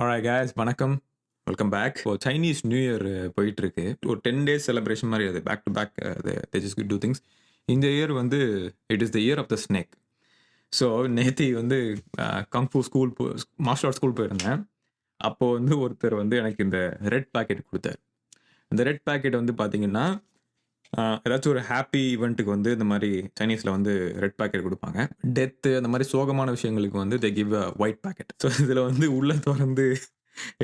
Alright guys, வணக்கம். Welcome back. இப்போ Chinese new year போயிட்டு இருக்கு. ஒரு 10 டேஸ் செலிப்ரேஷன் மாரி அது. Back to back they just two things. இந்த இயர் வந்து it is the year of the snake. So நேத்தி வந்து kung fu school martial arts school போயிருந்தேன். அப்போ வந்து ஒருத்தர் வந்து எனக்கு இந்த ரெட் பாக்கெட் குடுத்தாரு. இந்த ரெட் பாக்கெட் வந்து பார்த்தீங்கன்னா, ஏதாச்சும் ஒரு ஹேப்பி ஈவென்ட்க்கு வந்து இந்த மாரி சைனீஸ்ல வந்து ரெட் பாக்கெட் குடுப்பாங்க. டெத் அந்த மாரி சோகமான விஷயங்களுக்கு வந்து they give a white packet. So இதுல வந்து உள்ள தொறந்து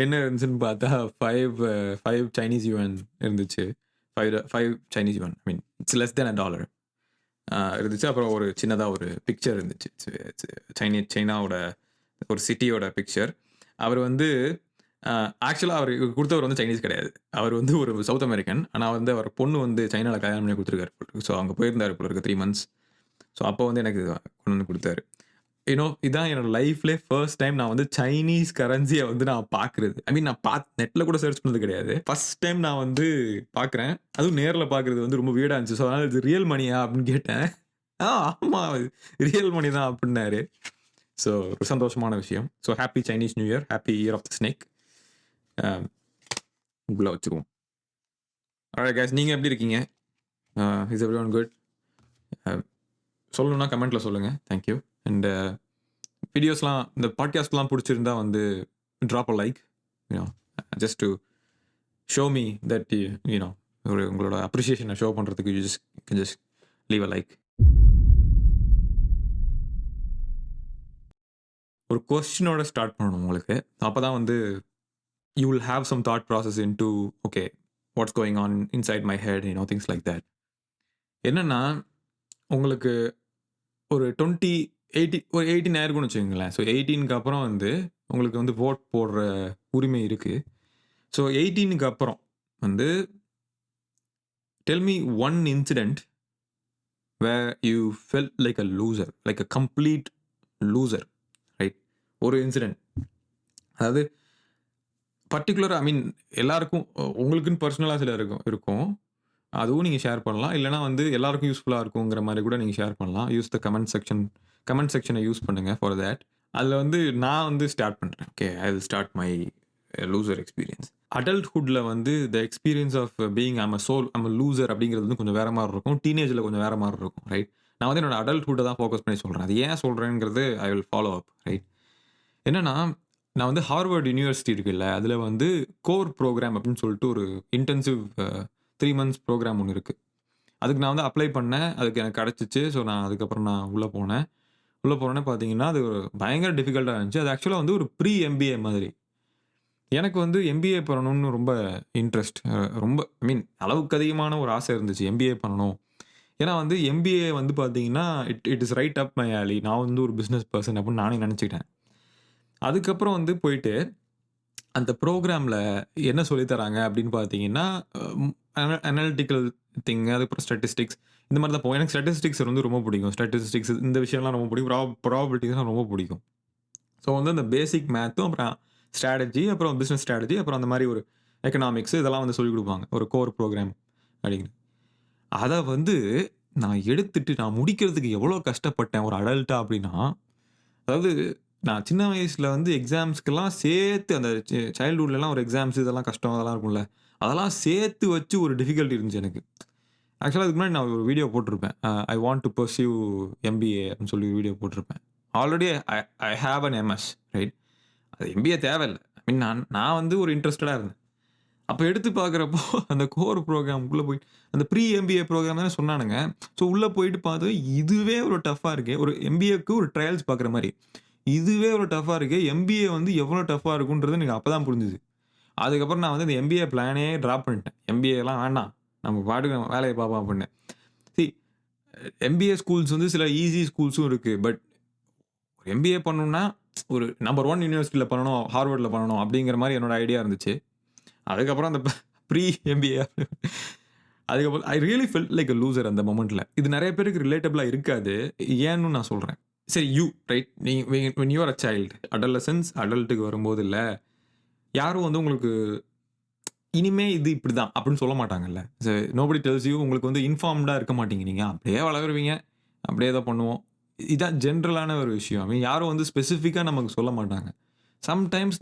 என்ன இருந்துச்சுன்னு பார்த்தா 5 சைனீஸ் யுவான் இருந்துச்சு. 5 Chinese yuan. I mean it's less than $1 இருந்துச்சு. அப்புறம் ஒரு சின்னதா ஒரு பிக்சர் இருந்துச்சு. சைனாவோட ஒரு சிட்டியோட பிக்சர். அவர் வந்து ஆக்சுவலா அவரு குடுத்தவர் வந்து சைனீஸ் கிடையாது. அவர் வந்து ஒரு சவுத் அமெரிக்கன். ஆனா வந்து அவர் பொண்ணு வந்து சைனால கல்யாணம் பண்ணி குடுத்துருக்காரு போல இருக்கு. ஸோ அங்க போயிருந்தாரு போல இருக்கு 3 மந்த்ஸ். ஸோ அப்போ வந்து எனக்கு கொண்டு வந்து குடுத்தாரு. இதான் என்னோட லைஃப்லயே ஃபர்ஸ்ட் டைம் நான் வந்து சைனீஸ் கரன்சிய வந்து நான் பார்க்குறது. ஐ மீன் நான் நெட்ல கூட சர்ச் பண்ணது கிடையாது. ஃபர்ஸ்ட் டைம் நான் வந்து பார்க்குறேன். அதுவும் நேர்ல பார்க்குறது வந்து ரொம்ப வியர்டா இருந்துச்சு. ஸோ அதனால இது ரியல் மணியா? அப்படின்னு கேட்டேன். ஆமா. ரியல் மணி தான் அப்படின்னாரு. ஸோ ஒரு சந்தோஷமான விஷயம். So happy Chinese new year. Happy year of the snake. உள்ள வச்சுக்குவோம். ஆல்ரைட் கைஸ், நீங்க எப்படி இருக்கீங்க? Is everyone good? சொல்லணும்னா கமெண்ட்ல சொல்லுங்க. Thank you. அண்ட் வீடியோஸ்லாம் இந்த பாட்காஸ்ட்லாம் பிடிச்சிருந்தா வந்து drop a like, you know, just to show me that you know ஒரு உங்களோட அப்ரிசியேஷனை ஷோ பண்ணுறதுக்கு you just leave a like. ஒரு கொஸ்டினோட ஸ்டார்ட் பண்ணணும் உங்களுக்கு. அப்போ தான் வந்து you will have some thought process into okay what's going on inside my head, you know, things like that. என்னன்னா உங்களுக்கு ஒரு 18 ஆயிருக்கும்னு வச்சுக்கோங்களேன். ஸோ 18க்கு அப்புறம் வந்து உங்களுக்கு வந்து வோட் போடுற உரிமை இருக்கு. ஸோ 18க்கு அப்புறம் வந்து tell me one incident where you felt like a loser, like a complete loser, right? ஒரு இன்சிடென்ட். அதாவது பர்ட்டிகுலரா ஐ மீன் எல்லாருக்கும் உங்களுக்குன்னு பர்சனலா சில இருக்கும் இருக்கும். அதுவும் நீங்க ஷேர் பண்ணலாம். இல்லன்னா வந்து எல்லாருக்கும் யூஸ்ஃபுல்லா இருக்குங்கிற மாரி கூட நீங்க ஷேர் பண்ணலாம். யூஸ் த கமெண்ட் செக்ஷன யூஸ் பண்ணுங்க ஃபார் தட். அதுல வந்து நான் வந்து ஸ்டார்ட் பண்றேன். Okay, I will start my loser experience. அடல்ட்ஹுட்ல வந்து the experience of being I'm a loser அப்படிங்கிறது வந்து கொஞ்சம் வேற மாரி இருக்கும். டீனேஜ்ல கொஞ்சம் வேற மாரி இருக்கும், ரைட்? நான் வந்து என்னோட அடல்ட்ஹுட்ட தான் ஃபோக்கஸ் பண்ணி சொல்றேன். அது ஏன் சொல்றேங்கிறது I will follow up, right? என்னன்னா, நான் வந்து ஹார்வர்ட் யுனிவர்சிட்டி இருக்குல்ல, அதுல வந்து கோர் புரோகிராம் அப்படின்னு சொல்லிட்டு ஒரு இன்டென்சிவ் 3 மந்த்ஸ் புரோகிராம் ஒண்ணு இருக்கு. அதுக்கு நான் வந்து அப்ளை பண்ணேன். அதுக்கு எனக்கு கிடைச்சுச்சு. ஸோ நான் அதுக்கப்புறம் நான் உள்ள போனேன். உள்ள போனோனே பார்த்தீங்கன்னா, அது ஒரு பயங்கர டிஃபிகல்ட்டா இருந்துச்சு. அது ஆக்சுவலா வந்து ஒரு ப்ரீ எம்பிஏ மாதிரி. எனக்கு வந்து எம்பிஏ பண்ணணும்னு ரொம்ப இன்ட்ரெஸ்ட். ரொம்ப ஐ மீன் அளவுக்கு அதிகமான ஒரு ஆசை இருந்துச்சு. எம்பிஏ பண்ணணும். ஏன்னா வந்து எம்பிஏ வந்து பார்த்தீங்கன்னா, it it is right up my ஆலி. நான் வந்து ஒரு பிசினஸ் பெர்சன் அப்படின்னு நானே நினைச்சுக்கிட்டேன். அதுக்கப்புறம் வந்து போயிட்டு அந்த புரோகிராம்ல என்ன சொல்லி தராங்க அப்படின்னு பார்த்தீங்கன்னா, அனலிட்டிக்கல் திங், அதுக்கப்புறம் ஸ்டாட்டிஸ்டிக்ஸ் இந்த மாரி தான் போகும். எனக்கு ஸ்டாட்டிஸ்டிக்ஸ் வந்து ரொம்ப பிடிக்கும். ஸ்டாட்டிஸ்டிக்ஸ் இந்த விஷயம்லாம் ரொம்ப பிடிக்கும். ப்ராபபிலிட்டீஸ்லாம் ரொம்ப பிடிக்கும். ஸோ வந்து அந்த பேசிக் மேத்தும், அப்புறம் ஸ்ட்ராட்டஜி, அப்புறம் பிசினஸ் ஸ்ட்ராட்டஜி, அப்புறம் அந்த மாரி ஒரு எக்கனாமிக்ஸ் இதெல்லாம் வந்து சொல்லிக் குடுப்பாங்க. ஒரு கோர் புரோகிராம் அப்படிங்கிறது. அத வந்து நான் எடுத்துட்டு நான் முடிக்கிறதுக்கு எவ்வளோ கஷ்டப்பட்டேன் ஒரு அடல்ட்டா அப்படின்னா, அதாவது நான் சின்ன வயசுல வந்து எக்ஸாம்ஸ்க்கெல்லாம் சேர்த்து அந்த சைல்ட்ஹுட்லலாம் ஒரு எக்ஸாம்ஸ் இதெல்லாம் கஷ்டம் அதெல்லாம் இருக்கும்ல. அதெல்லாம் சேர்த்து வச்சு ஒரு டிஃபிகல்ட்டி இருந்துச்சு எனக்கு. ஆக்சுவலா அதுக்கு முன்னாடி நான் ஒரு வீடியோ போட்டிருப்பேன். ஐ வாண்ட் டூ பர்ஸ்யூ எம்பிஏ அப்படின்னு சொல்லி ஒரு வீடியோ போட்டிருப்பேன். Already I I have an MS, right? அது எம்பிஏ தேவையில்ல. ஐ மீன் நான் நான் வந்து ஒரு இன்ட்ரஸ்டடா இருந்தேன். அப்ப எடுத்து பார்க்கிறப்போ அந்த கோர் புரோகிராம்க்குள்ள போய் அந்த ப்ரீ எம்பிஏ புரோகிராம் தானே சொன்னானுங்க. ஸோ உள்ள போயிட்டு பார்த்தா இதுவே ஒரு டஃப்பா இருக்கே. ஒரு எம்பிஏக்கு ஒரு ட்ரையல்ஸ் பார்க்குற மாரி. இதுவே ஒரு டஃப்பா இருக்கே. எம்பிஏ வந்து எவ்வளோ டஃப்பா இருக்கும்ன்றது எனக்கு அப்பதான் புரிஞ்சுது. அதுக்கப்புறம் நான் வந்து இந்த எம்பிஏ பிளானே டிராப் பண்ணிட்டேன். எம்பிஏலாம் வேண்டாம். நம்ம பாட்டுக்கு நம்ம வேலைய பார்ப்போம் அப்படின்னு. சி எம்பிஏ ஸ்கூல்ஸ் வந்து சில ஈஸி ஸ்கூல்ஸும் இருக்கு. பட் எம்பிஏ பண்ணணும்னா ஒரு நம்பர் 1 யுனிவர்சிட்டில பண்ணணும், ஹார்வர்ட்ல பண்ணணும் அப்படிங்கிற மாரி என்னோட ஐடியா இருந்துச்சு. அதுக்கப்புறம் அந்த ப்ரீ எம்பிஏ அதுக்கப்புறம் ஐ really felt like a loser அந்த மொமெண்ட்ல. இது நெறைய பேருக்கு ரிலேட்டபிளா இருக்காது. ஏன்னு நான் சொல்றேன். சரி right. When you are a child, adolescence அடல்ட்க்கு வரும்போது இல்ல, யாரும் வந்து உங்களுக்கு இனிமே இது இப்படிதான் அப்படின்னு சொல்ல மாட்டாங்கல்ல. Nobody tells you. உங்களுக்கு வந்து இன்ஃபார்ம்டா இருக்க மாட்டீங்க நீங்க. அப்படியே வளருவீங்க. அப்படியே தான் பண்ணுவோம். இதான் ஜெனரலான ஒரு விஷயம். ஐ மீன் யாரும் வந்து ஸ்பெசிஃபிக்கா நமக்கு சொல்ல மாட்டாங்க. சம்டைம்ஸ்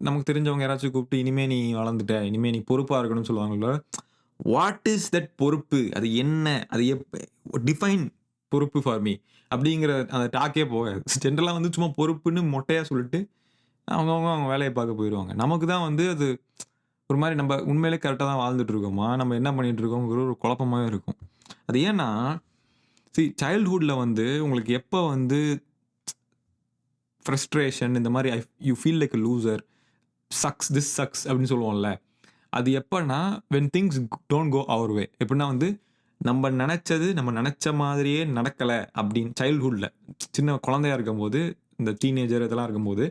நமக்கு தெரிஞ்சவங்க யாராச்சும் கூப்பிட்டு, "இனிமே நீ வளர்ந்துட்ட. இனிமே நீ பொறுப்பா இருக்கணும்னு" சொல்லுவாங்கல்ல. வாட் இஸ் தட் பொறுப்பு? அது என்ன? அது டிஃபைன் பொறுப்பு ஃபார் மீ அப்படிங்கிற அந்த டாக்கே போகாது. ஜென்ரலா வந்து சும்மா பொறுப்புன்னு மொட்டையா சொல்லிட்டு, அவங்க வேலைய பார்க்க போயிருவாங்க. நமக்கு தான் வந்து அது ஒரு மாரி நம்ம உண்மையிலே கரெக்ட்டா தான் வாழ்ந்துட்டு இருக்கோமா? நம்ம என்ன பண்ணிட்டு இருக்கோங்கிற ஒரு குழப்பமாவே இருக்கும். அது ஏன்னா, சைல்ட்ஹுட்ல வந்து உங்களுக்கு எப்ப வந்து ஃப்ரஸ்ட்ரேஷன் இந்த மாரி you feel like a loser, this sucks அப்படின்னு சொல்லுவோம்ல. அது எப்பன்னா, வென் திங்ஸ் டோன்ட் கோ அவர் வே. எப்படின்னா வந்து, நம்ம நெனச்ச மாதிரியே நடக்கல அப்படின்னு சைல்ட்ஹுட்ல சின்ன குழந்தையா இருக்கும்போது, இந்த டீனேஜர் இதெல்லாம் இருக்கும்போது,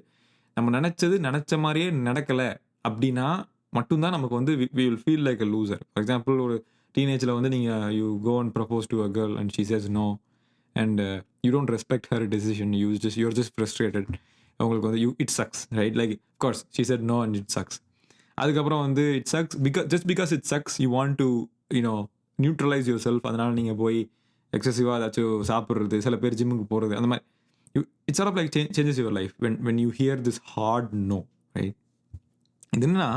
நம்ம நெனச்ச மாரியே நடக்கல அப்படின்னா, மட்டும் தான் நமக்கு வந்து we will feel like a loser. For example ஒரு டீனேஜ்ல வந்து நீங்க you go and propose to a girl and she says no and you don't respect her decision. You are just frustrated. உங்களுக்கு வந்து it sucks right? Like of course she said no and it sucks. அதுக்கப்புறம் வந்து it sucks because it sucks you want to you know neutralise your self. அதனால நீங்க போய் எக்ஸசிவா ஏதாச்சும் சாப்பிடுறது, சில பேர் ஜிம்முக்கு போறது அந்த மாரி. It's sort of like changes your life when you hear this hard no, right? இது என்னன்னா,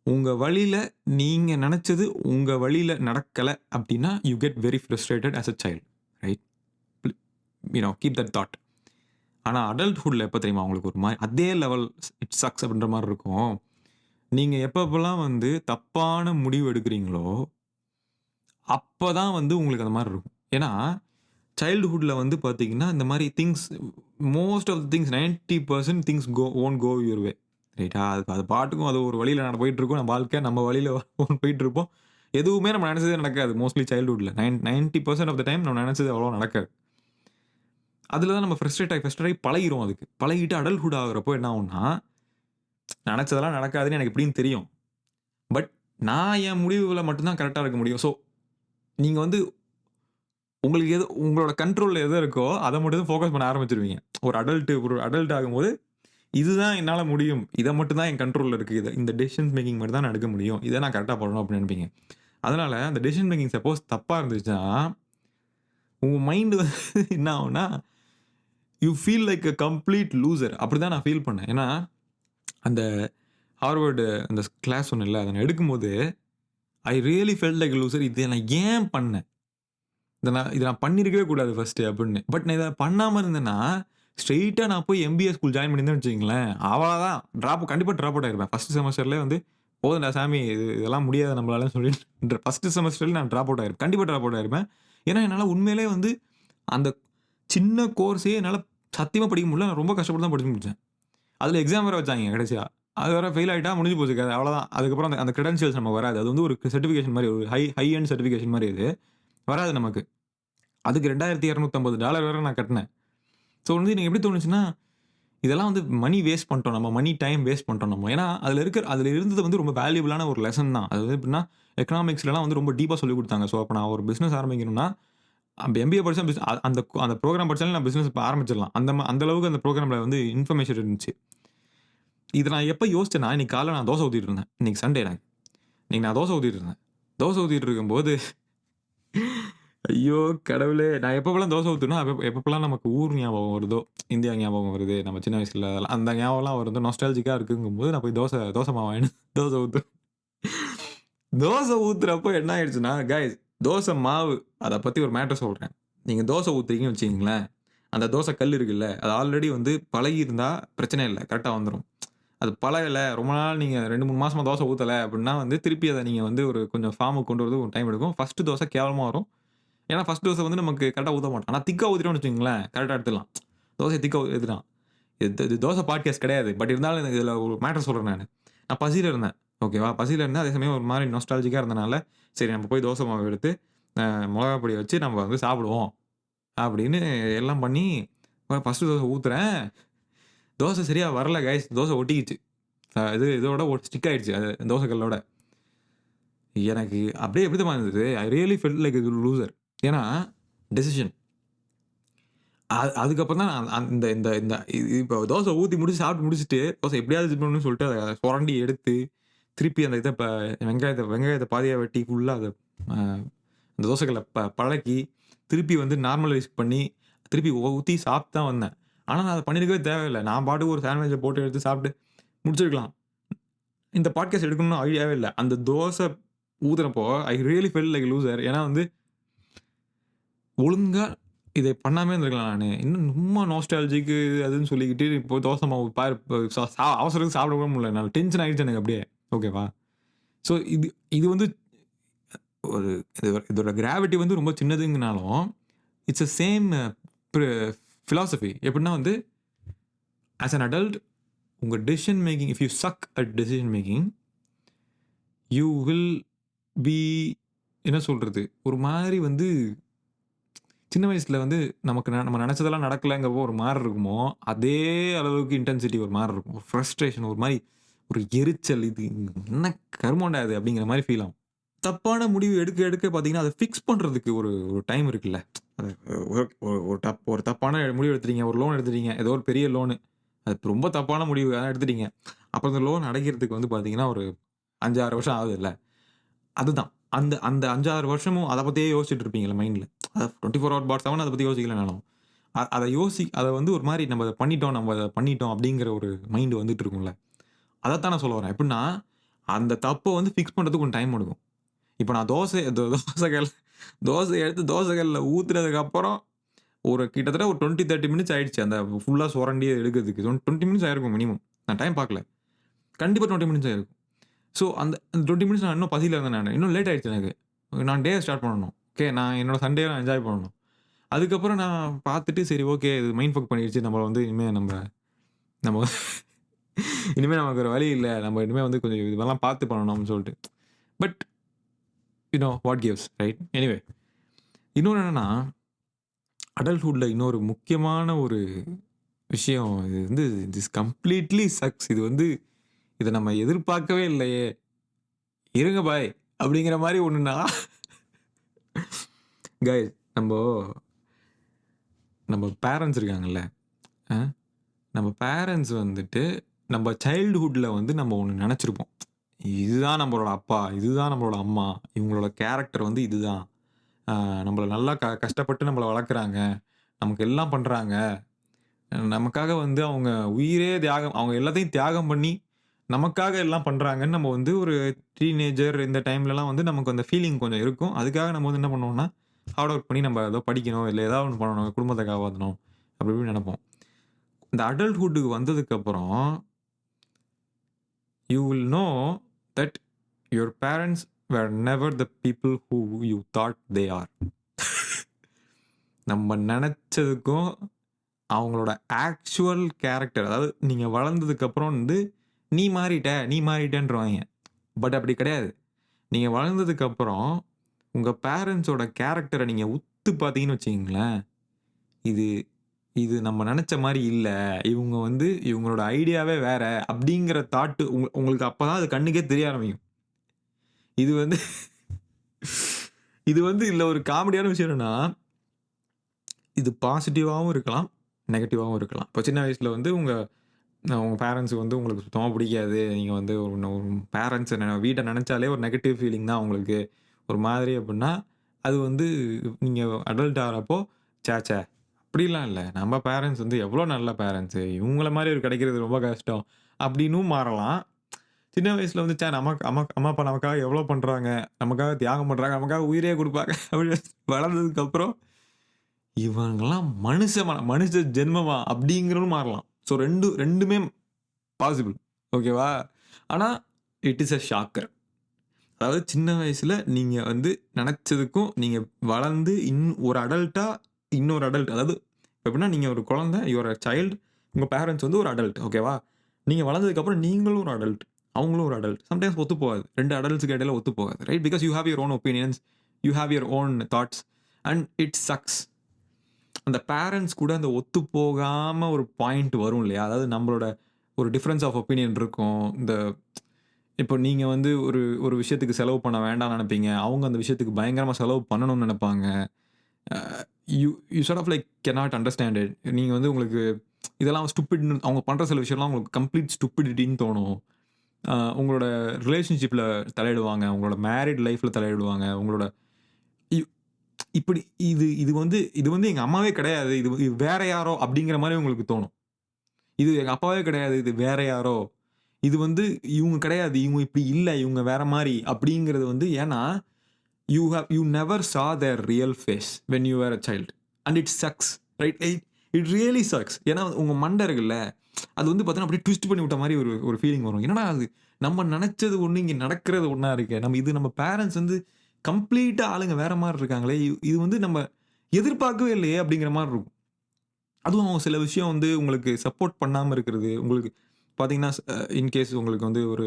உங்க வழியில நீங்க நெனச்சது உங்க வழியில நடக்கல அப்டின்னா, you get very frustrated as a child, right? Keep that thought. ஆனா அடல்ட்ஹுட்ல எப்ப தெரியுமா உங்களுக்கு ஒரு மாரி அதே லெவல் இட் சக்ஸ் அப்டின்ற மாரி இருக்கும். நீங்க எப்பப்பலாம் வந்து தப்பான முடிவு எடுக்கிறீங்களோ, அப்பதான் வந்து உங்களுக்கு அந்த மாரி இருக்கும். ஏன்னா, சைல்ட்ஹுட்ல வந்து பார்த்தீங்கன்னா, இந்த மாரி most of the things 90% things won't go your way. ரைட்டா? அது அது பாட்டுக்கும் அது ஒரு வழியில போயிட்டுருக்கும். நம்ம வாழ்க்கை நம்ம வழியில போயிட்டுருப்போம். எதுவுமே நம்ம நெனச்சதே நடக்காது. மோஸ்ட்லி சைல்ட்ஹுட்ல 90% ஆஃப் த டைம் நம்ம நெனச்சது அவ்வளவா நடக்காது. அதுல தான் நம்ம ஃப்ரஸ்ட்ரேட் ஆகி பழகிருவோம் அதுக்கு. பழகிட்டு அடல்ட்ஹுட் ஆகுறப்போ என்ன ஆகும்னா, நெனச்சதெல்லாம் நடக்காதுன்னு எனக்கு எப்படின்னு தெரியும். பட் நான் என் முடிவுகள மட்டும் தான் கரெக்ட்டா இருக்க முடியும். நீங்க வந்து உங்களுக்கு உங்களோட கண்ட்ரோல்ல எது இருக்கோ, அத மட்டும் தான் ஃபோக்கஸ் பண்ண ஆரம்பிச்சுருவீங்க. ஒரு அடல்ட் ஆகும்போது, இதுதான் என்னால முடியும். இத மட்டும் தான் என் கண்ட்ரோல்ல இருக்கு. இந்த டெசிஷன் மேக்கிங் மட்டும் தான் நான் எடுக்க முடியும். இத நான் கரெக்ட்டா பண்ணணும் அப்படின்னு நெனைப்பீங்க. அதனால அந்த டெசிஷன் மேக்கிங் சப்போஸ் தப்பா இருந்துச்சுன்னா, உங்க மைண்ட் வந்து என்ன ஆகும்னா, you feel like a complete loser. அப்படிதான் நான் ஃபீல் பண்ணேன். ஏன்னா, அந்த ஹார்வர்ட் அந்த கிளாஸ் சொன்னேன்ல, அத நான் எடுக்கும்போது, ஐ really felt like a loser. இத நான் ஏன் பண்ணேன்? இத நான் பண்ணியிருக்கவே கூடாது ஃபர்ஸ்ட்டு அப்படின்னு. பட் நான் இத பண்ணாம இருந்தேன்னா, ஸ்ட்ரெய்ட்டா நான் போய் எம்பிஏ ஸ்கூல் ஜாயின் பண்ணியிருந்தேன்னு வச்சுக்கங்களேன், அவ்வளதான். கண்டிப்பா ட்ராப் அவுட் ஆயிருப்பேன். ஃபர்ஸ்ட் செமஸ்டர்லயே வந்து, "போதும்டா சாமி இதெல்லாம் முடியாது நம்மளாலன்னு" சொல்லிட்டு ஃபர்ஸ்ட் செமஸ்டர்ல நான் ட்ராப் அவுட் ஆயிருப்பேன். கண்டிப்பா ட்ராப் அவுட் ஆயிருப்பேன். ஏன்னா, என்னால உண்மையிலேயே வந்து அந்த சின்ன கோர்ஸயே என்னால சத்தியமா படிக்க முடியல. நான் ரொம்ப கஷ்டப்பட்டு தான் படிச்சு முடிச்சேன். அதுல எக்ஸாம் வேற வச்சாய்ங்க கடைசியா. அது வேற ஃபெயில் ஆயிட்டா முடிஞ்சு போச்சு கத. அவ்வளதான். அதுக்கப்புறம் அந்த அந்த கிரெடென்ஷியல்ஸ் நமக்கு வராது. அது வந்து ஒரு சர்டிஃபிகேஷன் மாரி, ஒரு ஹை எண்ட் சர்டிஃபிகேஷன் மாரி அது. வராது நமக்கு. அதுக்கு $2,250 வேற நான் கட்டுனேன். ஸோ வந்து எனக்கு எப்படி தோணுச்சுன்னா, இதெல்லாம் வந்து மணி வேஸ்ட் பண்ணிட்டோம் நம்ம. டைம் வேஸ்ட் பண்ணிட்டோம் நம்ம. ஏன்னா, அதுல இருந்தது வந்து ரொம்ப வேல்யூபிளான ஒரு லெசன் தான். அது வந்து எப்படின்னா, எக்கனாமிக்ஸ்லலாம் வந்து ரொம்ப டீப்பா சொல்லிக் குடுத்தாங்க. ஸோ, அப்ப நான் ஒரு பிசினஸ் ஆரம்பிக்கணும்னா, எம்பிஏ படிச்சா அந்த அந்த புரோகிராம் படிச்சாலே நான் பிசினஸ் இப்ப ஆரம்பிச்சிடலாம். அந்த அளவுக்கு அந்த புரோகிராம்ல வந்து இன்ஃபர்மேஷன் இருந்துச்சு. இத நான் எப்ப யோசிச்சேன்னா, இன்னைக்கு காலைல நான் தோசை ஊத்திட்டு இருந்தேன். இன்னைக்கு சண்டே எனக்கு. இன்னைக்கு நான் தோசை ஊத்திட்டு இருந்தேன். தோசை ஊத்திட்டு இருக்கும்போது ஐயோ! கடவுளே! நான் எப்பப்பலாம் தோசை ஊத்துனோ, எப்பப்பலாம் நமக்கு ஊர் ஞாபகம் வருதோ, இந்தியா ஞாபகம் வருது, நம்ம சின்ன வயசுல அதெல்லாம் அந்த ஞாபகம்லாம் வருது, நாஸ்டால்ஜிக்கா இருக்குங்கும்போது, நான் போய் தோசை மாவு வாங்கின்னு தோசை ஊத்துவேன். தோசை ஊத்துறப்போ என்ன ஆயிடுச்சுன்னா, கைஸ் தோசை மாவு அத பத்தி ஒரு மேட்டர் சொல்றேன். நீங்க தோசை ஊத்துறீங்கன்னு வச்சுக்கங்களேன், அந்த தோசை கல் இருக்குல்ல, அது ஆல்ரெடி வந்து பழகியிருந்தா பிரச்சனை இல்ல. கரெக்ட்டா வந்துரும். அது பழகல, ரொம்ப நாள் நீங்க 2, 3 மாசமா தோசை ஊத்தல அப்டின்னா வந்து, திருப்பி அத நீங்க வந்து ஒரு கொஞ்சம் ஃபார்முக்கு கொண்டு வரதுக்கு ஒரு டைம் எடுக்கும். ஃபர்ஸ்ட் தோசை கேவலமா வரும். ஏன்னா, ஃபர்ஸ்ட் தோசை வந்து நமக்கு கரெக்ட்டா ஊத்த மாட்டோம். ஆனா திக்கா ஊத்திட்டோம்னு வச்சுக்கங்களேன், கரெக்ட்டா எடுத்துடலாம். தோசைய திக்கா ஊத்திடலாம். இது தோசை பாட்காஸ்ட் கிடையாது. பட் இருந்தாலும் எனக்கு இதுல ஒரு மேட்டர் சொல்றேன் நானு. நான் பசியில இருந்தேன். ஓகேவா? பசியில இருந்தேன். அதே சமயம் ஒரு மாரி நாஸ்டால்ஜிக்கா இருந்தனால, சரி நம்ம போய் தோசை மாவு எடுத்து, மொளகா பொடிய வச்சு நம்ம வந்து சாப்பிடுவோம். அப்படின்னு எல்லாம் பண்ணி, ஃபர்ஸ்ட் தோசை ஊத்துறேன். தோசை சரியா வரல கைஸ். தோசை ஒட்டிக்கிச்சு. இதோட ஸ்டிக் ஆயிடுச்சு. அது தோசை கல்லோட. எனக்கு அப்படியே எப்படி தெரியுமா இருந்தது? ஐ really felt like a loser. ஏன்னா, டெசிஷன். அதுக்கப்புறம் தான் நான் இந்த இந்த இந்த இப்போ தோசை ஊத்தி முடிச்சு சாப்பிட்டு முடிச்சுட்டு, தோசை எப்படியாவது இது பண்ணணும்னு சொல்லிட்டு அத சொரண்டி எடுத்து, திருப்பி அந்த இத வெங்காயத்த பாதியா வெட்டி ஃபுல்லா அத அ அந்த தோசைக்கல்ல பழக்கி, திருப்பி வந்து நார்மலைஸ் பண்ணி, திருப்பி ஊத்தி சாப்பிட்டு தான் வந்தேன். ஆனா நான் அத பண்ணியிருக்கவே தேவையில்ல. நான் பாட்டுக்கு ஒரு சாண்ட்விச்ச போட்டு எடுத்து சாப்பிட்டு முடிச்சிருக்கலாம். இந்த பாட்காஸ்ட் எடுக்கணும்னு ஐடியாவே இல்ல. அந்த தோசை ஊத்துனப்போ I really felt like loser. ஏன்னா வந்து ஒழுங்கா இதை பண்ணாமே இருந்திருக்கலாம் நானு. இன்னும் சும்மா நாஸ்டால்ஜிக்கு அதுன்னு சொல்லிக்கிட்டு இப்போ தோசை மாவு பாரு இப்ப அவசரத்துக்கு சாப்பிட கூட முடியல. என்னால டென்ஷன் ஆயிடுச்சு எனக்கு அப்படியே. ஓகேவா? ஸோ இது இது வந்து ஒரு இதோட கிராவிட்டி வந்து ரொம்ப சின்னதுங்கனாலும், it's a same philosophy. எப்படின்னா வந்து, ஆஸ் அன் அடல்ட் உங்க decision making if you suck at decision making, you will be என்ன சொல்றது? ஒரு மாரி வந்து சின்ன வயசுல வந்து நமக்கு நம்ம நெனச்சதெல்லாம் நடக்கலங்கிறப்போ ஒரு மாரி இருக்குமோ, அதே அளவுக்கு இன்டென்சிட்டி ஒரு மாரி இருக்கும். ஒரு ஃப்ரஸ்ட்ரேஷன் ஒரு மாரி ஒரு எரிச்சல். இது என்ன கருமம்டா இது அப்படிங்கிற மாரி ஃபீல் ஆகும். தப்பான முடிவு எடுக்க எடுக்க பார்த்தீங்கன்னா, அத ஃபிக்ஸ் பண்றதுக்கு ஒரு ஒரு டைம் இருக்குல்ல. அது ஒரு ஒரு தப்பான முடிவு எடுத்துட்டீங்க. ஒரு லோன் எடுத்துட்டீங்க. ஏதோ ஒரு பெரிய லோனு. அது ரொம்ப தப்பான முடிவு எடுத்துட்டீங்க. அப்ப அந்த லோன் அடைக்கிறதுக்கு வந்து பார்த்தீங்கன்னா, ஒரு 5, 6 வருஷம் ஆகுதுல்ல. அதுதான். அந்த அந்த 5, 6 வருஷமும் அத பத்தியே யோசிச்சுட்டு இருப்பீங்கல்ல மைண்ட்ல. 24 ஹவர் பார் 7 அத பத்தி யோசிக்கலனாலும். அத வந்து ஒரு மாரி நம்ம அத பண்ணிட்டோம் அப்படிங்கிற ஒரு மைண்ட் வந்துட்டு இருக்கும்ல. அதத்தான் நான் சொல்ல வரேன். எப்படின்னா, அந்த தப்ப வந்து ஃபிக்ஸ் பண்றதுக்கு கொஞ்சம் டைம் எடுக்கும். இப்ப நான் தோசை எடுத்து தோசை கல்லுல ஊத்துனதுக்கு அப்புறம் ஒரு கிட்டத்தட்ட ஒரு 20, 30 மினிட்ஸ் ஆயிடுச்சு. அந்த ஃபுல்லா சுரண்டி எடுக்கிறதுக்கு. 20 மினிட்ஸ் ஆயிருக்கும் மினிமம். நான் டைம் பார்க்கல. கண்டிப்பா 20 மினிட்ஸ் ஆயிருக்கும். ஸோ அந்த 20 மினிட்ஸ் நான் இன்னும் பசியில இருந்தேன் நானு. இன்னும் லேட் ஆயிடுச்சு எனக்கு. நான் டேய ஸ்டார்ட் பண்ணணும். ஓகே. நான் என்னோட சண்டேய நான் என்ஜாய் பண்ணணும். அதுக்கப்புறம் நான் பார்த்துட்டு சரி ஓகே. இது மைண்ட் ஃபக் பண்ணிருச்சு. நம்மள வந்து இனிமே நம்ம இனிமே நமக்கு வேற வழி இல்ல. நம்ம இனிமே வந்து கொஞ்சம் இதெல்லாம் பார்த்து பண்ணணும்னு சொல்லிட்டு. But what gives right? Anyway இன்னொன்னு என்னன்னா, அடல்ட்ஹுட்ல இன்னொரு முக்கியமான ஒரு விஷயம் இது வந்து திஸ் கம்ப்ளீட்லி சக்ஸ். இது வந்து இத நம்ம எதிர்பார்க்கவே இல்லையே! இருங்க பாய் அப்படிங்கிற மாரி ஒண்ணுன்னா கைஸ் நம்ம பேரண்ட்ஸ் இருக்காங்கல்ல. அ நம்ம பேரண்ட்ஸ் வந்துட்டு நம்ம சைல்ட்ஹுட்ல வந்து நம்ம ஒண்ணு நெனச்சிருப்போம். இதுதான் நம்மளோட அப்பா, இதுதான் நம்மளோட அம்மா, இவங்களோட கேரக்டர் வந்து இதுதான். அ நம்மள நல்லா கஷ்டப்பட்டு நம்மள வளர்க்குறாங்க. நமக்கு எல்லாம் பண்றாங்க. நமக்காக வந்து அவங்க உயிரே தியாகம் அவங்க எல்லாத்தையும் தியாகம் பண்ணி, நமக்காக எல்லாம் பண்றாங்கன்னு நம்ம வந்து ஒரு டீனேஜர் இந்த டைம்லலாம் வந்து நமக்கு அந்த ஃபீலிங் கொஞ்சம் இருக்கும். அதுக்காக நம்ம வந்து என்ன பண்ணுவோம்னா, ஹார்ட் ஒர்க் பண்ணி நம்ம ஏதோ படிக்கணும், இல்ல ஏதாவது ஒண்ணு பண்ணணும், குடும்பத்த காப்பாத்தணும் அப்படி இப்படின்னு நெனைப்போம். இந்த அடல்ட்ஹுட்க்கு வந்ததுக்கப்புறம், you will know that your parents were never the people who you thought they are. நம்ம நெனச்சதுக்கும் அவங்களோட ஆக்சுவல் கேரக்டர் அதாவது நீங்க வளர்ந்ததுக்கு அப்புறம் வந்து நீ மாறிட்டன்றுவாய்ங்க. பட் அப்படி கிடையாது. நீங்க வளர்ந்ததுக்கு அப்புறம் உங்க பேரண்ட்ஸோட கேரக்டர நீங்க உத்து பார்த்தீங்கன்னு வச்சுக்கங்களேன், இது இது நம்ம நெனச்ச மாரி இல்ல. இவங்க வந்து இவங்களோட ஐடியாவே வேற அப்படிங்கிற தாட் உங்களுக்கு அப்பதான் அது கண்ணுக்கே தெரிய ஆரம்பிக்கும். இது வந்து இது வந்து இதுல ஒரு காமெடியான விஷயம் என்னன்னா, இது பாசிட்டிவாவும் இருக்கலாம், நெகட்டிவாவும் இருக்கலாம். இப்ப சின்ன வயசுல வந்து உங்க பேரண்ட்ஸ் வந்து உங்களுக்கு சுத்தமா பிடிக்காது. நீங்க வந்து ஒரு பேரண்ட்ஸ் வீட்ட நெனச்சாலே ஒரு நெகட்டிவ் ஃபீலிங் தான் உங்களுக்கு. ஒரு மாதிரி அப்டின்னா, அது வந்து நீங்க அடல்ட் ஆகுறப்போ, ச்சே! அப்படிலாம் இல்ல. நம்ம பேரண்ட்ஸ் வந்து எவ்வளோ நல்ல பேரண்ட்ஸு. இவங்கள மாரி ஒரு கிடைக்கிறது ரொம்ப கஷ்டம். அப்படின்னும் மாறலாம். சின்ன வயசுல வந்து நமக்கு அம்மா, அப்பா நமக்காக எவ்வளோ பண்றாங்க. நமக்காக தியாகம் பண்றாங்க. நமக்காக உயிரே குடுப்பாங்க. அப்படின்னு வளர்ந்ததுக்கு அப்புறம், இவங்கலாம் மனுஷ ஜென்மமா அப்படிங்கிறதும் மாறலாம். ஸோ 2மே பாசிபிள். ஓகேவா? ஆனா, இட் இஸ் அ ஷாக்கர். அதாவது சின்ன வயசுல நீங்க வந்து நெனச்சதுக்கும், நீங்க வளர்ந்து ஒரு அடல்ட்டா இன்னொரு அடல்ட் அதாவது எப்படின்னா, நீங்க ஒரு குழந்தை, யூ ஆர் அ சைல்ட். உங்க பேரன்ட்ஸ் வந்து ஒரு அடல்ட். ஓகேவா? நீங்க வளர்ந்ததுக்கு அப்புறம் நீங்களும் ஒரு அடல்ட். அவங்களும் ஒரு அடல்ட். சம்டைம்ஸ் ஒத்து போகாது. 2 அடல்ட்ஸ்க்கு இடையில ஒத்து போகாது. Right? Because you have your own opinions. You have your own thoughts and it sucks. அந்த பேரண்ட்ஸ் கூட அந்த ஒத்து போகாம ஒரு பாயிண்ட் வரும் இல்லையா? அதாவது நம்மளோட ஒரு டிஃபரன்ஸ் ஆஃப் ஒப்பீனியன் இருக்கும். இப்போ நீங்க வந்து ஒரு ஒரு விஷயத்துக்கு செலவு பண்ண வேண்டாம்னு நெனைப்பீங்க. அவங்க அந்த விஷயத்துக்கு பயங்கரமா செலவு பண்ணணும்னு நெனைப்பாங்க. Uh you you sort of like cannot understand it. நீங்க வந்து உங்களுக்கு இதெல்லாம் ஸ்டூபிட்ன்னு அவங்க பண்ற சில விஷயம்லாம் உங்களுக்கு கம்ப்ளீட் ஸ்டூபிடிட்டின்னு தோணும். உங்களோட ரிலேஷன்ஷிப்ல தலையிடுவாங்க. உங்களோட மேரிட் லைஃப்ல தலையிடுவாங்க. உங்களோட யு இப்படி இது வந்து எங்க அம்மாவே கிடையாது. இது வேற யாரோ அப்படிங்கிற மாரி உங்களுக்கு தோணும். இது எங்க அப்பாவே கிடையாது. இது வேற யாரோ. இது வந்து இவங்க கிடையாது. இவங்க இப்படி இல்ல. இவங்க வேற மாரி அப்படிங்கிறது வந்து ஏன்னா, you never saw their real face when you were a child. And it sucks. Right? It really sucks. ஏன்னா உங்க மண்டை இருக்குல்ல, அது வந்து பார்த்தீங்கன்னா, அப்படியே ட்விஸ்ட் பண்ணி விட்ட மாரி ஒரு ஃபீலிங் வரும். என்னடா அது நம்ம நெனச்சது ஒண்ணு, இங்க நடக்கிறது ஒண்ணா இருக்கே. நம்ம பேரண்ட்ஸ் வந்து கம்ப்ளீட்டா ஆளுங்க வேற மாரி இருக்காங்களே. இது வந்து நம்ம எதிர்பார்க்கவே இல்லையே அப்படிங்கிற மாரி இருக்கும். அதுவும் அவங்க சில விஷயம் வந்து உங்களுக்கு சப்போர்ட் பண்ணாம இருக்கிறது. உங்களுக்கு பார்த்தீங்கன்னா, இன்கேஸ் உங்களுக்கு வந்து ஒரு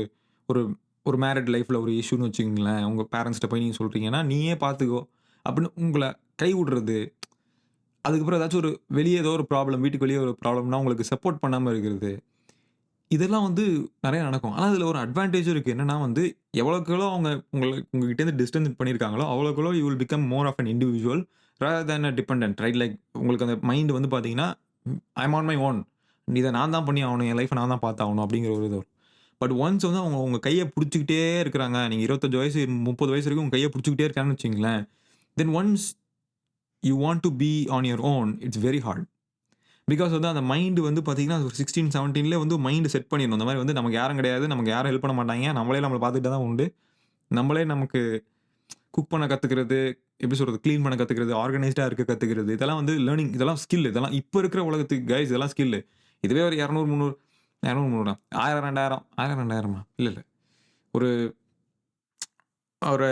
ஒரு ஒரு மேரிட் லைஃப்ல ஒரு இஷ்யூன்னு வச்சுக்கங்களேன். உங்க பேரன்ட்ஸ்ட்ட போய் நீங்க சொல்றீங்கன்னா, "நீயே பார்த்துக்கோ" அப்படின்னு உங்கள கைவிடுறது. அதுக்கப்புறம் ஏதாச்சும் ஒரு வெளிய ஏதோ ஒரு ப்ராப்ளம், வீட்டுக்கு வெளிய ஒரு ப்ராப்ளம்னா உங்களுக்கு சப்போர்ட் பண்ணாம இருக்கிறது. இதெல்லாம் வந்து நெறைய நடக்கும். ஆனா, இதுல ஒரு அட்வான்டேஜும் இருக்கு. என்னன்னா வந்து, எவ்வளவுக்கு எவ்வளோ அவங்க உங்ககிட்டேருந்து டிஸ்டன்ஸ் பண்ணியிருக்காங்களோ, அவ்வளவுக்கு எவ்வளோ you will become more of an individual rather than a dependent. Right? Like உங்களுக்கு அந்த மைண்ட் வந்து பார்த்தீங்கன்னா, I am on my own. இத நான் தான் பண்ணி ஆவணும். என் லைஃப்ப நான் தான் பார்த்தாகணும் அப்படிங்கிற ஒரு இது வரும். பட் ஒன்ஸ் வந்து அவங்க உங்க கைய புடிச்சுக்கிட்டே இருக்கிறாங்க. நீங்க 25 வயசு, 30 வயசு வரைக்கும் உங்க கைய புடிச்சுக்கிட்டே இருக்காங்கன்னு வச்சுக்கங்களேன். Then once you want to be on your own, it's very hard. Because வந்து அந்த மைண்ட் வந்து பார்த்தீங்கன்னா, ஒரு 16, 17லே வந்து மைண்ட் செட் பண்ணிடணும். இந்த மாரி வந்து நமக்கு யாரும் கிடையாது. நமக்கு யாரும் ஹெல்ப் பண்ண மாட்டாய்ங்க. நம்மளே நம்மள பார்த்துக்கிட்டா தான் உண்டு. நம்மளே நமக்கு குக் பண்ண கத்துக்கிறது, எப்படி சொல்றது? கிளீன் பண்ண கத்துக்கிறது, ஆர்கனைஸ்டா இருக்க கத்துக்கிறது. இதெல்லாம் வந்து லேர்னிங். இதெல்லாம் ஸ்கில். இதெல்லாம் இப்ப இருக்கிற உலகத்துக்கு கைஸ் இதெல்லாம் ஸ்கில். இதுவே ஒரு 200, 300 200, 300 1000, 2000 1000, 2000மா? இல்ல, இல்ல. ஒரு ஒரு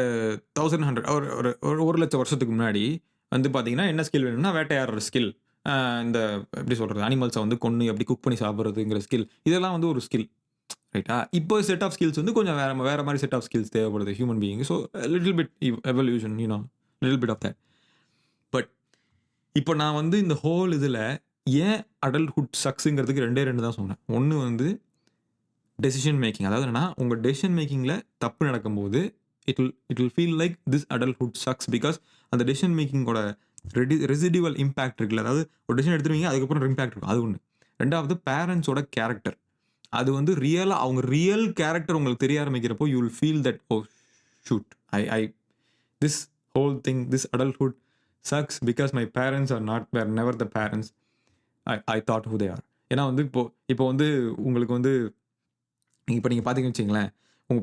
1100 ஒரு ஒரு ஒரு 1,00,000 வருஷத்துக்கு முன்னாடி வந்து பார்த்தீங்கன்னா, என்ன ஸ்கில் வேணும்னா, வேட்டையாடுற ஸ்கில். இந்த எப்படி சொல்றது? அனிமல்ஸ வந்து கொன்னு எப்படி குக் பண்ணி சாப்பிடுறதுங்கிற ஸ்கில். இதெல்லாம் வந்து ஒரு ஸ்கில். ரைட்டா? இப்போ செட் ஆஃப் ஸ்கில்ஸ் வந்து கொஞ்சம் வேற வேற மாரி செட் ஆஃப் ஸ்கில்ஸ் தேவைப்படுது human being. So little bit evolution little bit of that. But இப்போ நான் வந்து இந்த ஹோல் இதுல ஏன் அடல்ட்ஹுட் சக்ஸ்ங்கிறதுக்கு 2டே 2 தான் சொன்னேன். ஒண்ணு வந்து டெசிஷன் மேக்கிங். அதாவது என்னன்னா, உங்க டெசிஷன் மேக்கிங்ல தப்பு நடக்கும்போது, it will feel like this adulthood sucks. Because அந்த டெசிஷன் மேக்கிங்கோட ரெசிடுவல் இம்பாக்ட் இருக்குல்ல. அதாவது ஒரு டெசிஷன் எடுத்துருவீங்க. அதுக்கப்புறம் இம்பாக்ட் இருக்கும். அது ஒண்ணு. 2வது பேரண்ட்ஸோட கேரக்டர். அது வந்து ரியலா அவங்க ரியல் கேரக்டர் உங்களுக்கு தெரிய ஆரம்பிக்கிறப்போ, you will feel that oh shoot I I this whole thing this adulthood sucks because my parents are not where never the parents I thought who they are. ஏன்னா வந்து இப்போ வந்து உங்களுக்கு வந்து இப்ப நீங்க பார்த்தீங்கன்னு வச்சுக்கங்களேன், உங்க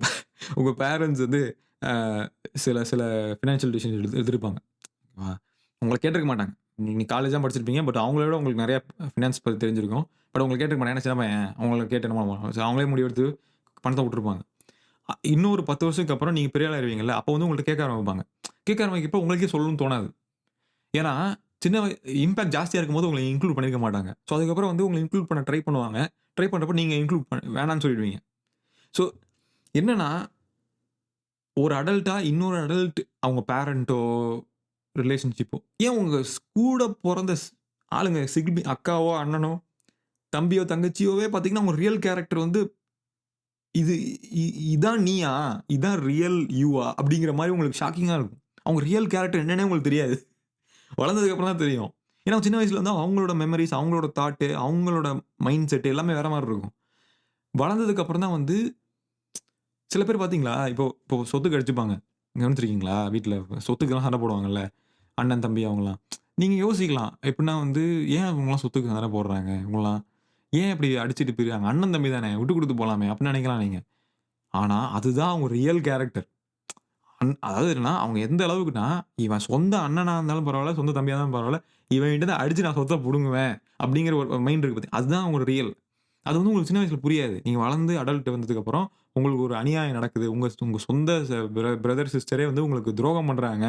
உங்க பேரண்ட்ஸ் வந்து அ சில சில ஃபினான்ஷியல் டிசிஷன்ஸ் எடுத்திருப்பாங்க. ஆ உங்கள கேட்டிருக்க மாட்டாங்க. நீங்க காலேஜ் தான் படிச்சிருப்பீங்க. பட் அவங்கள விட உங்களுக்கு நெறைய ஃபினான்ஸ் பத்தி தெரிஞ்சிருக்கும். பட் உங்கள கேட்டிருக்க மாட்டாங்க. ஏன்னா சின்ன பையன். அவங்கள கேட்டு என்ன பண்ண போறோம்? சோ அவங்களே முடிவெடுத்து பணத்த விட்டுருப்பாங்க. இன்னும் ஒரு 10 வருஷத்துக்கு அப்புறம் நீங்க பெரிய ஆள் ஆயிருவீங்கல்ல, அப்போ வந்து உங்கள்ட்ட கேட்க ஆரம்பிப்பாங்க. கேட்க ஆரம்பிக்கிறப்போ உங்களுக்கே சொல்லணும்னு தோணாது. ஏன்னா சின்ன இம்பாக்ட் ஜாஸ்தியா இருக்கும்போது உங்கள இன்க்ளூட் பண்ணியிருக்க மாட்டாங்க. ஸோ அதுக்கப்புறம் வந்து உங்கள இன்க்ளூட் பண்ண ட்ரை பண்ணுவாங்க. ட்ரை பண்றப்போ நீங்க இன்க்ளூட் வேணான்னு சொல்லிடுவீங்க. ஸோ என்னன்னா, ஒரு அடல்ட்டா இன்னொரு அடல்ட் அவங்க பேரன்ட்டோ, ரிலேஷன்ஷிப்போ ஏன் உங்க கூட பொறந்த ஆளுங்க அக்காவோ, அண்ணனோ, தம்பியோ, தங்கச்சியோவே பார்த்தீங்கன்னா, உங்க ரியல் கேரக்டர் வந்து இது இ இதான் நீயா? இதான் ரியல் யூவா? அப்படிங்கிற மாரி உங்களுக்கு ஷாக்கிங்கா இருக்கும். அவங்க ரியல் கேரக்டர் என்னன்னே உங்களுக்கு தெரியாது. வளர்ந்ததுக்கு அப்புறம் தான் தெரியும். ஏன்னா சின்ன வயசுல வந்து அவங்களோட மெமரீஸ், அவங்களோட தாட், அவங்களோட மைண்ட் செட் எல்லாமே வேற மாரி இருக்கும். வளர்ந்ததுக்கு அப்புறம் தான் வந்து சில பேர் பார்த்தீங்களா, இப்போ இப்போ சொத்துக்கு அடிச்சுப்பாங்க. கவனிச்சிருக்கீங்களா? வீட்ல சொத்துக்கெல்லாம் சண்டை போடுவாங்கல்ல. அண்ணன், தம்பி அவங்கலாம். நீங்க யோசிக்கலாம். எப்டின்னா வந்து ஏன் இவங்கலாம் சொத்துக்கு சண்டை போடுறாங்க? இவங்கலாம் ஏன் இப்டி அடிச்சுட்டு பிரிறாங்க? அண்ணன், தம்பி தானே விட்டு குடுத்து போலாமே அப்டின்னு நெனைக்கலாம் நீங்க. ஆனா அதுதான் அவங்க ரியல் கேரக்டர். அதாவது என்னன்னா, அவங்க எந்த அளவுக்குன்னா, இவன் சொந்த அண்ணனா இருந்தாலும் பரவால்ல, சொந்த தம்பியா இருந்தாலும் பரவால்ல, இவன்கிட்ட இருந்து அடிச்சு நான் சொத்த புடுங்குவேன் அப்டிங்கிற ஒரு மைண்ட் இருக்கு அதுதான் அவங்களோட ரியல். அது வந்து உங்களுக்கு சின்ன வயசுல புரியாது. நீங்க வளர்ந்து அடல்ட் வந்ததுக்கப்புறம், உங்களுக்கு ஒரு அநியாயம் நடக்குது. உங்க உங்க சொந்த பிரதர், சிஸ்டரே வந்து உங்களுக்கு துரோகம் பண்றாங்க.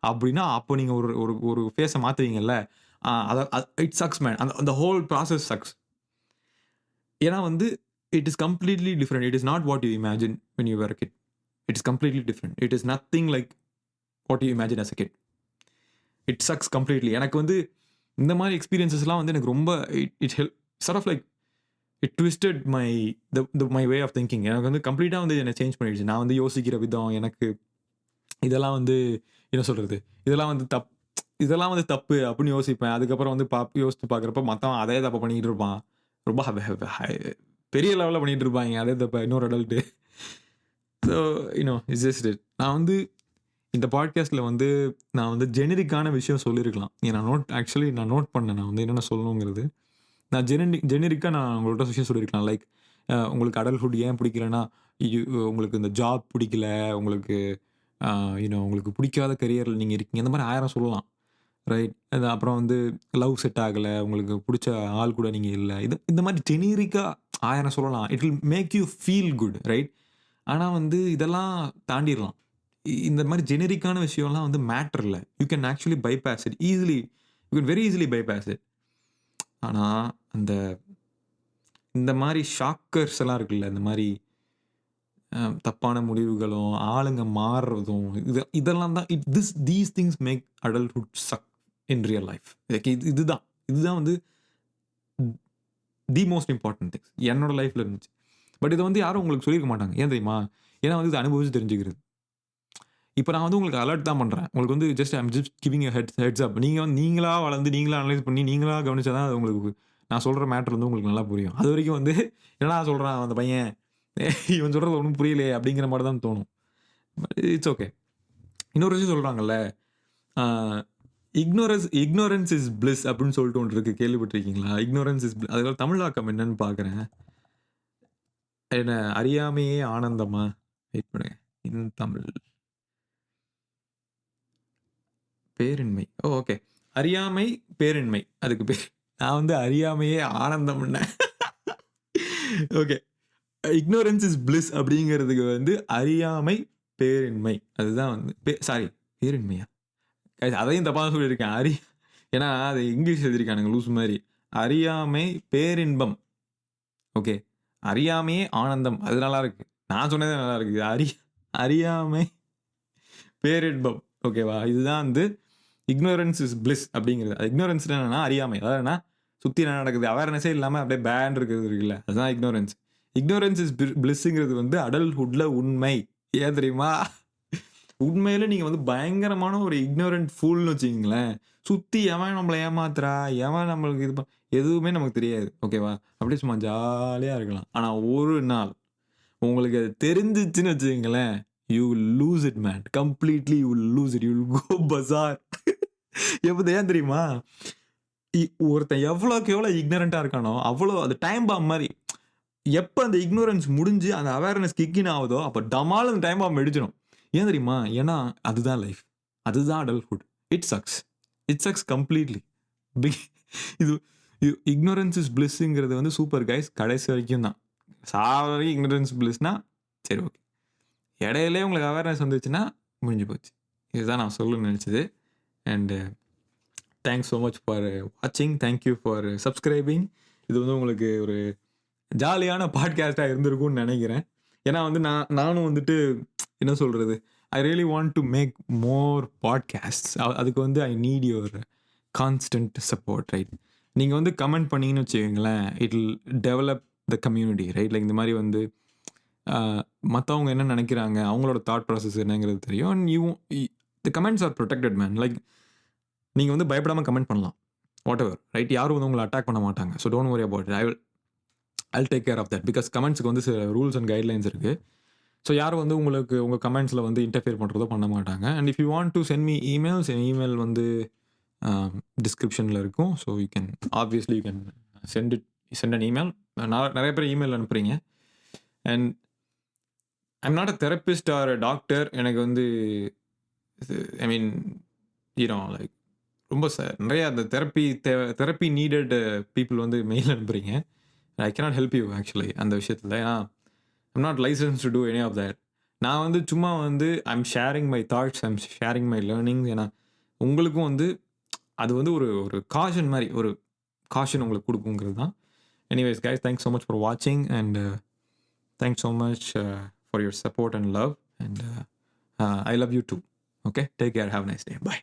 அப்டின்னா, அப்ப நீங்க ஒரு ஒரு ஒரு ஃபேஸ மாத்துவீங்கல்ல. அத இட் சக்ஸ் மேன். அந்த அந்த ஹோல் ப்ராசஸ் சக்ஸ். ஏன்னா வந்து, it is completely different. It is not what you imagine when you were a kid. It is completely different. It is nothing like what you imagine as a kid. It sucks completely. எனக்கு வந்து இந்த மாரி எக்ஸ்பீரியன்ஸஸ்லாம் வந்து எனக்கு ரொம்ப it help sort of like it twisted my way of thinking. எனக்கு வந்து கம்ப்ளீட்டா வந்து என்ன சேஞ்ச் பண்ணிடுச்சு. நான் வந்து யோசிக்கிற விதம், எனக்கு இதெல்லாம் வந்து என்ன சொல்றது? இதெல்லாம் வந்து இதெல்லாம் வந்து தப்பு அப்படின்னு யோசிப்பேன். அதுக்கப்புறம் வந்து யோசிச்சு பார்க்குறப்ப மத்தவன் அதே தப்ப பண்ணிட்டு இருப்பான். ரொம்ப பெரிய லெவல்ல பண்ணிட்டு இருப்பாய்ங்க. அதே தப்ப இன்னொரு adult. So it's just it. நான் வந்து இந்த பாட்காஸ்ட்டில் வந்து நான் வந்து ஜெனரிக்கான விஷயம் சொல்லியிருக்கலாம். நான் நோட் பண்ணேன் நான் வந்து என்னென்ன சொல்லணுங்கிறது. நான் ஜெனரிக்கா நான் உங்கள்ட்ட விஷயம் சொல்லியிருக்கலாம். லைக் உங்களுக்கு அடல்ட்ஹுட் ஏன் பிடிக்கலன்னா, யு உங்களுக்கு இந்த ஜாப் பிடிக்கல, உங்களுக்கு உங்களுக்கு பிடிக்காத கரியர்ல நீங்க இருக்கீங்க. இந்த மாரி 1000 சொல்லலாம். ரைட். அது அப்புறம் வந்து லவ் செட் ஆகல, உங்களுக்கு புடிச்ச ஆள் கூட நீங்க இல்ல. இந்த மாரி ஜெனரிக்கா 1000 சொல்லலாம். It will make you feel good right. ஆனா வந்து இதெல்லாம் தாண்டிறலாம். இந்த மாரி ஜெனரிக்கான விஷயம்லாம் வந்து மேட்டர் இல்ல. You can actually bypass it easily. You can very easily bypass it. ஆனா அந்த இந்த மாரி ஷாக்கர்ஸ் எல்லாம் இருக்குல்ல. இந்த மாரி தப்பான முடிவுகளும், ஆளுங்க மாறுறதும், இதெல்லாம் தான் these things make adulthood suck in real life. Like இதுதான். இதுதான் வந்து தி மோஸ்ட் இம்பார்ட்டன்ட் திங்ஸ். என்னோட லைஃப்ல இருந்துச்சு. பட் இத வந்து யாரும் உங்களுக்கு சொல்லியிருக்க மாட்டாங்க. ஏன் தெரியுமா? ஏன்னா வந்து இத அனுபவிச்சு தெரிஞ்சுக்கிறது. இப்ப நான் வந்து உங்களுக்கு அலர்ட் தான் பண்றேன். உங்களுக்கு வந்து I am just giving a heads up. நீங்க வந்து நீங்களா வளர்ந்து, நீங்களா அனலைஸ் பண்ணி, நீங்களா கவனிச்சா தான் அது உங்களுக்கு நான் சொல்ற மேட்டர் வந்து உங்களுக்கு நல்லா புரியும். அதுவரைக்கும் வந்து என்னடா சொல்றான் அந்த பையன்? இவன் சொல்றது ஒண்ணும் புரியலையே! அப்படிங்கிற மாரி தான் தோணும். But it's okay. இன்னொரு விஷயம் சொல்றாங்கல்ல. ஆ இக்னோரன்ஸ் இஸ் பிளிஸ் அப்படின்னு சொல்லிட்டு ஒண்ணு இருக்கு. கேள்விப்பட்டிருக்கீங்களா? இக்னோரன்ஸ் இஸ் அதோட தமிழாக்கம் என்னன்னு பார்க்குறேன். என்ன அறியாமையே ஆனந்தமா? வெயிட் பண்ணுங்க. இன் தமிழ் பேரின்மை. ஓகே. அறியாமை, பேரின்மை. அதுக்கு பேர். நான் வந்து அறியாமையே ஆனந்தம்ன்னேன். ஓகே. இக்னோரன்ஸ் இஸ் பிளிஸ் அப்படிங்கிறதுக்கு வந்து அறியாமை, பேரின்மை. அதுதான் வந்து சாரி பேரின்மையா? அதையும் தப்பா தான் சொல்லியிருக்கேன். ஏன்னா அது இங்கிலீஷ் எழுதியிருக்கானுங்க லூசு மாரி. அறியாமை பேரின்பம். ஓகே. அறியாமையே ஆனந்தம். அது நல்லா இருக்கு. நான் சொன்னதே நல்லா இருக்கு. அறியாமை பேரின்பம். ஓகேவா? இதுதான் வந்து இக்னோரன்ஸ் இஸ் பிளிஸ் அப்படிங்கிறது. இக்னோரன்ஸ்னா என்னன்னா அறியாமை. அதாவது சுத்தி என்ன நடக்குது? அவேர்னஸே இல்லாம அப்படியே பேன்னு இருக்கிறது இருக்குல்ல. அதுதான் இக்னோரன்ஸ். இக்னோரன்ஸ் இஸ் பிளிஸ்ங்கிறது வந்து அடல்ட்ஹுட்ல உண்மை. ஏன் தெரியுமா? உண்மையிலே நீங்க வந்து பயங்கரமான ஒரு இக்னோரன்ட் ஃபூல்ன்னு வச்சுக்கங்களேன். சுத்தி எவன் நம்மள ஏமாத்துறா? எவன் நம்மளுக்கு எதுவுமே நமக்கு தெரியாது. ஓகேவா? அப்படியே சும்மா ஜாலியா இருக்கலாம். ஆனா ஒரு நாள் உங்களுக்கு அது தெரிஞ்சுச்சுன்னு வச்சுக்கங்களேன், you will lose it man. Completely you will lose it. You will go bizarre. ஏன் தெரியுமா? ஒருத்தன் எவ்வளோக்கு எவ்வளோ இக்னரன்ட்டா இருக்கானோ, அவ்வளோ அது டைம் பாம் மாரி. எப்ப அந்த இக்னோரன்ஸ் முடிஞ்சு அந்த அவேர்னஸ் கிக் இன் ஆவுதோ, அப்ப டமால்னு அந்த டைம் பாம் வெடிச்சிரும். ஏன் தெரியுமா? ஏன்னா அதுதான் லைஃப். அதுதான் adulthood. It sucks. It sucks completely. Big இது இக்னோரன்ஸ் இஸ் பிளிஸ்ங்கிறது வந்து சூப்பர் கைஸ். கடைசி வரைக்கும் தான். சாவர வரைக்கும் இக்னோரன்ஸ் பிளிஸ்னா சரி ஓகே. இடையிலே உங்களுக்கு அவேர்னஸ் வந்துச்சுன்னா முடிஞ்சு போச்சு. இதுதான் நான் சொல்லணும்னு நெனச்சது. And thanks so much for வாட்சிங். Thank you for subscribing. இது வந்து உங்களுக்கு ஒரு ஜாலியான பாட்காஸ்ட்டா இருந்திருக்கும்னு நெனைக்கிறேன். ஏன்னா வந்து நானும் வந்துட்டு என்ன சொல்றது? I really want to make more podcasts. அதுக்கு வந்து I need your constant support right. நீங்க வந்து கமெண்ட் பண்ணீங்கன்னு வச்சுக்கங்களேன், it will develop the community right. Like இந்த மாரி வந்து மத்தவங்க என்ன நெனைக்கிறாங்க? அவங்களோட தாட் ப்ராசஸ் என்னங்கிறது தெரியும். And the comments are protected man. Like நீங்க வந்து பயப்படாம கமெண்ட் பண்ணலாம். Whatever right. யாரும் வந்து உங்கள அட்டாக் பண்ண மாட்டாங்க. So don't worry about it. I'll take care of that. Because கமெண்ட்ஸ்க்கு வந்து சில ரூல்ஸ் அண்ட் கைட்லைன்ஸ் இருக்கு. ஸோ யாரும் வந்து உங்களுக்கு உங்க கமெண்ட்ஸ்ல வந்து இன்டர்ஃபியர் பண்றதோ பண்ண மாட்டாங்க. And if you want to send me emails, N email வந்து டிஸ்கிரிப்ஷன்ல இருக்கும். So you can obviously you can send an email. நெறைய பேர் இமெயில் அனுப்புறீங்க. And I'm not a therapist R a doctor. எனக்கு வந்து ஐ மீன் லைக் ரொம்ப நிறைய அந்த தெரப்பி நீடட் பீப்புள் வந்து மெயில் அனுப்புறீங்க. I cannot help you actually அந்த விஷயத்தில். ஏன்னா I'm not licence to do any of that. நான் வந்து சும்மா வந்து I'm sharing my thoughts, I'm sharing my learning. ஏன்னா உங்களுக்கும் வந்து அது வந்து ஒரு ஒரு காஷன் மாதிரி ஒரு காஷன் உங்களுக்கு கொடுக்குங்கிறது தான். Anyways guys, thanks so much for வாட்சிங் and thanks so much for your support and love. And I love you too. Okay, take care, have nice day, by.